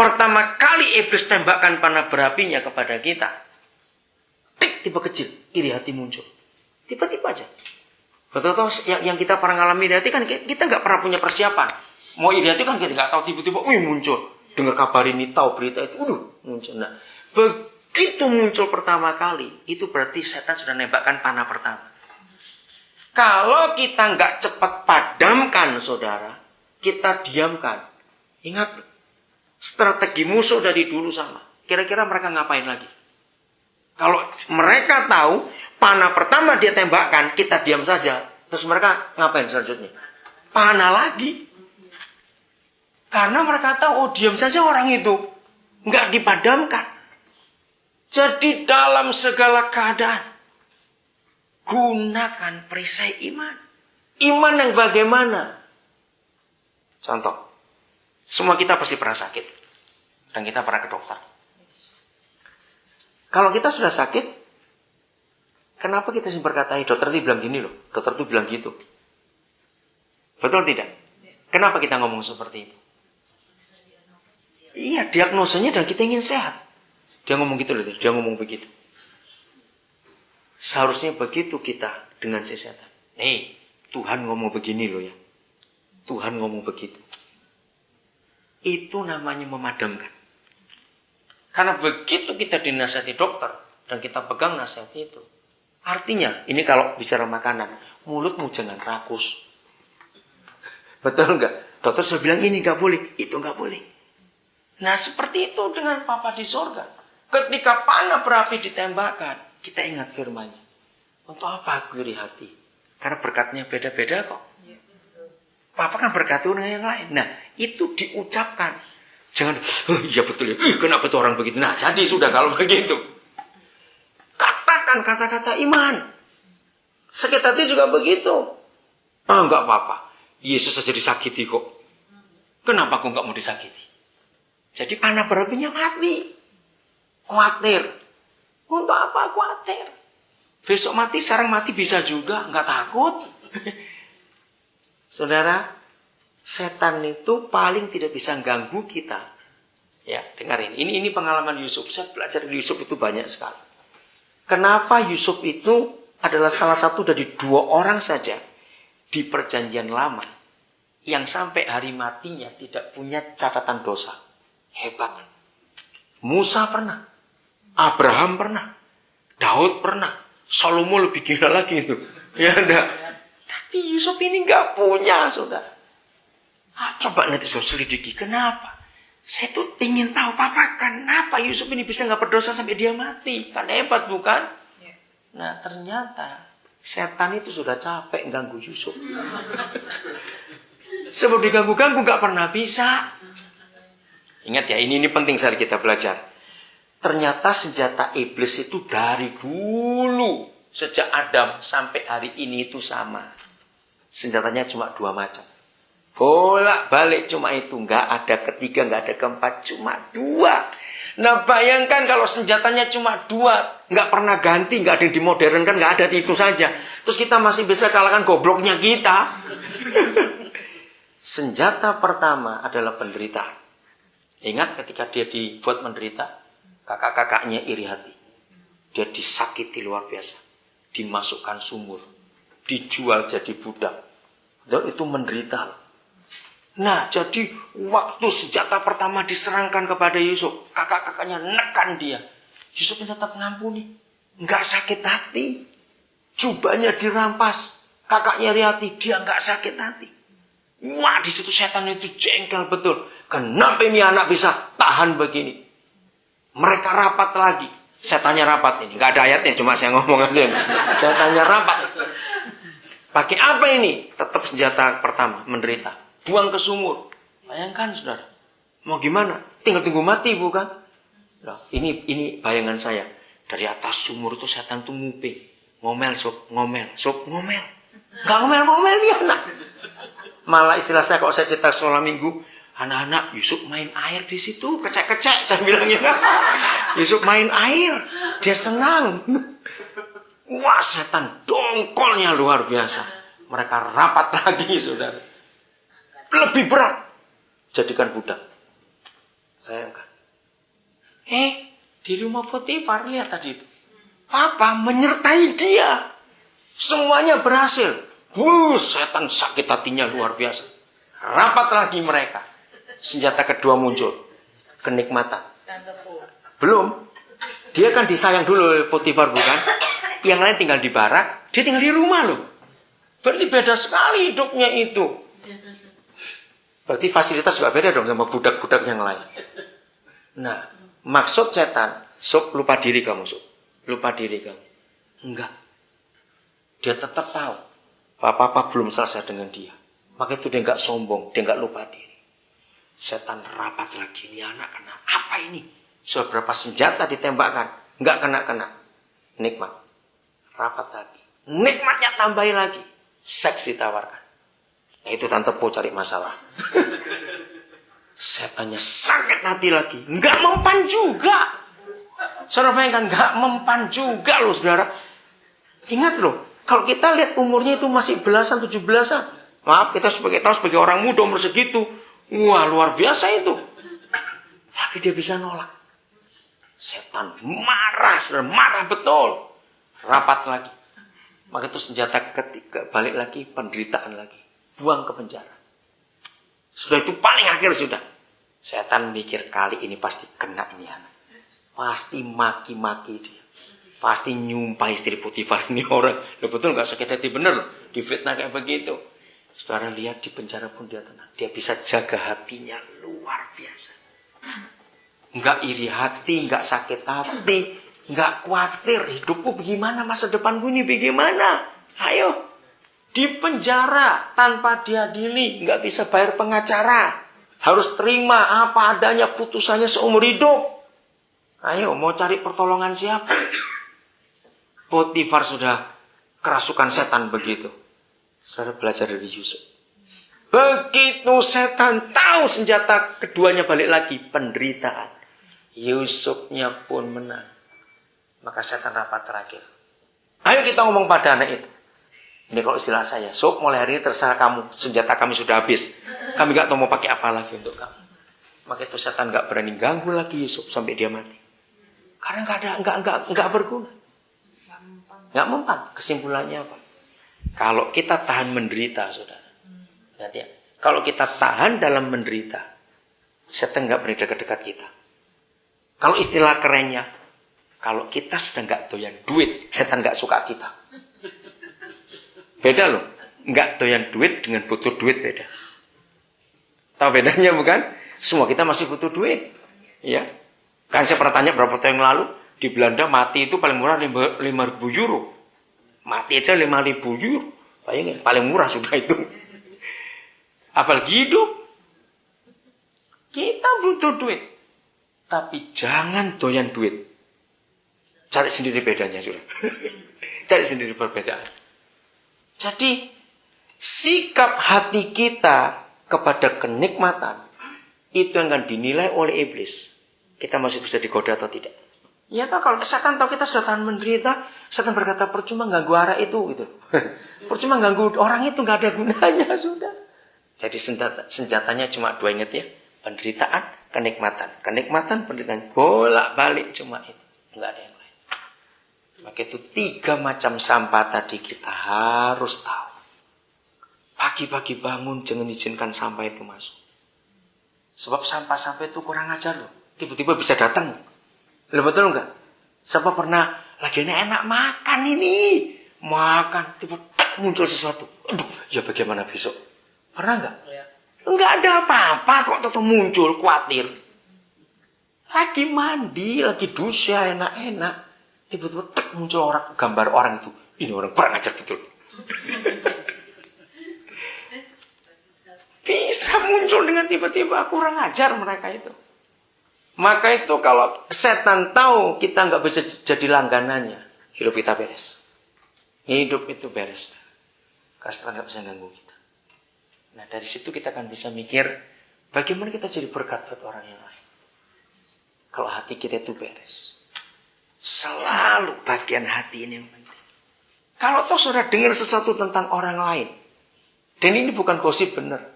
pertama kali iblis tembakkan panah berapinya kepada kita, tiba kecil, iri hati muncul. Tiba-tiba aja. Betul-betul yang kita pernah ngalami iri hati kan kita nggak pernah punya persiapan. Mau iri hati kan kita nggak tahu, tiba-tiba, muncul. Dengar kabar ini, tahu berita itu, muncul. Nah, begitu muncul pertama kali, itu berarti setan sudah nembakkan panah pertama. Kalau kita nggak cepat padamkan, saudara, kita diamkan. Ingat, strategi musuh dari dulu sama. Kira-kira mereka ngapain lagi? Kalau mereka tahu panah pertama dia tembakkan, kita diam saja. Terus mereka ngapain selanjutnya? Panah lagi. Karena mereka tahu, diam saja orang itu. Nggak dipadamkan. Jadi dalam segala keadaan, gunakan perisai iman. Iman yang bagaimana? Contoh. Semua kita pasti pernah sakit. Dan kita pernah ke dokter. Kalau kita sudah sakit, kenapa kita sih berkatai, dokter itu bilang gini loh, dokter itu bilang gitu. Betul tidak? Kenapa kita ngomong seperti itu? Iya, diagnosanya dan kita ingin sehat. Dia ngomong gitu loh, dia ngomong begitu. Seharusnya begitu kita dengan si setan. Tuhan ngomong begini loh ya. Tuhan ngomong begitu. Itu namanya memadamkan. Karena begitu kita dinasihati dokter dan kita pegang nasihat itu, artinya ini kalau bicara makanan, mulutmu jangan rakus. Betul enggak? Dokter sudah bilang ini enggak boleh, itu enggak boleh. Nah seperti itu dengan Papa di sorga. Ketika panah berapi ditembakkan, kita ingat firman-Nya. Untuk apa aku iri hati? Karena berkatnya beda-beda kok. Papa kan berkati dengan yang lain. Nah itu diucapkan. Jangan, iya betul ya, kenapa tuh orang begitu? Nah jadi sudah kalau begitu. Katakan kata-kata iman. Sakit hati juga begitu. Enggak apa-apa. Yesus saja disakiti kok. Kenapa aku enggak mau disakiti? Jadi panah berapinya mati. Khawatir. Untuk apa khawatir? Besok mati, sekarang mati bisa juga. Enggak takut. Saudara, setan itu paling tidak bisa ganggu kita. Ya, dengarin. Ini pengalaman Yusuf. Saya belajar dari Yusuf itu banyak sekali. Kenapa Yusuf itu adalah salah satu dari 2 orang saja di perjanjian lama yang sampai hari matinya tidak punya catatan dosa. Hebat. Musa pernah. Abraham pernah. Daud pernah. Salomo lebih gila lagi itu. Ya enggak. Tapi Yusuf ini enggak punya, saudara. Coba nanti saya selidiki. Kenapa? Saya tuh ingin tahu, Papa, kenapa Yusuf ini bisa enggak berdosa sampai dia mati? Kan hebat, bukan? Ya. Nah, ternyata setan itu sudah capek ganggu Yusuf. Sebab diganggu-ganggu enggak pernah bisa. Ingat ya, ini penting sekali kita belajar. Ternyata senjata iblis itu dari dulu, sejak Adam sampai hari ini itu sama. Senjatanya cuma 2 macam. Bolak-balik cuma itu. Nggak ada ketiga, nggak ada keempat. Cuma 2. Nah bayangkan kalau senjatanya cuma 2. Nggak pernah ganti, nggak ada yang dimodernkan, nggak ada itu saja. Terus kita masih bisa kalahkan gobloknya kita. Senjata pertama adalah penderitaan. Ingat ketika dia dibuat menderita, kakak-kakaknya iri hati. Dia disakiti luar biasa. Dimasukkan sumur. Dijual jadi budak. Dan itu menderita. Nah, jadi waktu senjata pertama diserangkan kepada Yusuf, kakak-kakaknya nekan dia. Yusuf tetap ngampuni. Enggak sakit hati. Jubahnya dirampas. Kakaknya iri hati, dia enggak sakit hati. Wah, di situ setan itu jengkel betul. Kenapa ini anak bisa tahan begini? Mereka rapat lagi. Setannya rapat ini. Enggak ada ayatnya, cuma saya ngomong aja. Setannya rapat. Pakai apa ini? Tetap senjata pertama, menderita. Buang ke sumur. Bayangkan, saudara. Mau gimana? Tinggal tunggu mati, bukan? Nah, ini bayangan saya. Dari atas sumur itu setan tuh nguping. Ngomel, sob, ngomel, sob, ngomel. Gak ngomel-ngomel dia anak. Malah istilah saya kalau saya cerita sekolah minggu, anak-anak, Yusuf main air di situ, kecek-kecek, saya bilangnya. Yusuf main air, dia senang. Wah, setan dongkolnya luar biasa. Mereka rapat lagi, saudara. Lebih berat. Jadikan budak. Sayangkan. Di rumah Potifar, lihat tadi itu. Apa? Menyertai dia. Semuanya berhasil. Setan sakit hatinya luar biasa. Rapat lagi mereka. Senjata kedua muncul. Kenikmatan. Belum. Dia kan disayang dulu oleh Potifar, bukan? Yang lain tinggal di barak, dia tinggal di rumah loh. Berarti beda sekali hidupnya itu. Berarti fasilitas juga beda dong sama budak-budak yang lain. Nah, maksud setan, Sob, lupa diri kamu, Sob. Lupa diri kamu. Enggak. Dia tetap tahu apa-apa belum selesai dengan dia. Maka itu dia enggak sombong, dia enggak lupa diri. Setan rapat lagi, ini anak kena. Apa ini? Sudah berapa senjata ditembakkan, enggak kena-kena. Nikmat. Rapat lagi. Nikmatnya tambahin lagi. Seks ditawarkan. Nah itu Tante Po cari masalah. Setannya sakit hati lagi. Enggak mempan juga. Saudara bayangkan, enggak mempan juga loh saudara. Ingat loh, kalau kita lihat umurnya itu masih belasan, 17-an. Maaf, kita sebagai orang muda umur segitu. Wah, luar biasa itu. Tapi dia bisa nolak. Setan marah, saudara, marah betul. Rapat lagi. Maka itu senjata ketiga, balik lagi, penderitaan lagi. Buang ke penjara. Sudah itu paling akhir sudah. Setan mikir kali ini pasti kena ini anak. Pasti maki-maki dia. Pasti nyumpah istri Potifar ini orang. Loh, betul gak sakit hati bener loh. Difitnah kayak begitu. Saudara lihat di penjara pun dia tenang. Dia bisa jaga hatinya luar biasa. Enggak iri hati, enggak sakit hati, enggak khawatir. Hidupku bagaimana, masa depanku ini bagaimana. Ayo. Di penjara tanpa diadili, enggak bisa bayar pengacara. Harus terima apa adanya putusannya seumur hidup. Ayo, mau cari pertolongan siapa? Potifar sudah kerasukan setan begitu. Saudara belajar dari Yusuf. Begitu setan tahu senjata keduanya balik lagi, penderitaan. Yusufnya pun menang. Maka setan rapat terakhir. Ayo kita ngomong pada anak itu. Ini kalau istilah saya, Sob, mulai hari ini terserah kamu. Senjata kami sudah habis. Kami gak tahu mau pakai apa lagi untuk kamu. Maka itu setan gak berani ganggu lagi Yusuf sampai dia mati. Karena gak berguna. Gak mempan. Kesimpulannya apa? Kalau kita tahan menderita, saudara. Lihat ya. Kalau kita tahan dalam menderita, setan gak berani dekat-dekat kita. Kalau istilah kerennya, kalau kita sudah gak doyan duit, setan gak suka kita. Beda loh. Nggak doyan duit dengan butuh duit beda. Tahu bedanya bukan? Semua kita masih butuh duit. Ya. Kan saya pernah tanya berapa tahun yang lalu. Di Belanda mati itu paling murah 5.000 euro. Mati aja 5.000 euro. Bayangin, paling murah sudah itu. Apalagi hidup. Kita butuh duit. Tapi jangan doyan duit. Cari sendiri bedanya sudah. Cari sendiri perbedaan. Jadi, sikap hati kita kepada kenikmatan, itu yang akan dinilai oleh iblis. Kita masih bisa digoda atau tidak. Ya tak, kalau setan tahu kita sudah tahan menderita, setan berkata, percuma ganggu arah itu. Gitu. Percuma ganggu orang itu, gak ada gunanya, sudah. Jadi senjatanya cuma dua, ingat ya. Penderitaan, kenikmatan. Kenikmatan, penderitaan. Bolak-balik cuma itu. Gak ada yang lain. Maka itu 3 macam sampah tadi kita harus tahu. Pagi-pagi bangun jangan izinkan sampah itu masuk. Sebab sampah-sampah itu kurang ajar loh. Tiba-tiba bisa datang. Loh, betul enggak? Siapa pernah lagi enak makan ini. Makan. Tiba-tiba muncul sesuatu. Aduh, ya bagaimana besok? Pernah enggak? Enggak ada apa-apa kok tetap muncul. Khawatir. Lagi mandi, lagi dusya enak-enak. Tiba-tiba muncul gambar orang itu. Ini orang kurang ajar betul. Bisa muncul dengan tiba-tiba kurang ajar mereka itu. Maka itu kalau setan tahu kita nggak bisa jadi langganannya, hidup kita beres. Hidup itu beres. Karena setan nggak bisa ganggu kita. Nah dari situ kita akan bisa mikir bagaimana kita jadi berkat buat orang yang lain. Kalau hati kita itu beres. Selalu bagian hati ini yang penting. Kalau toh sudah dengar sesuatu tentang orang lain, dan ini bukan gosip benar.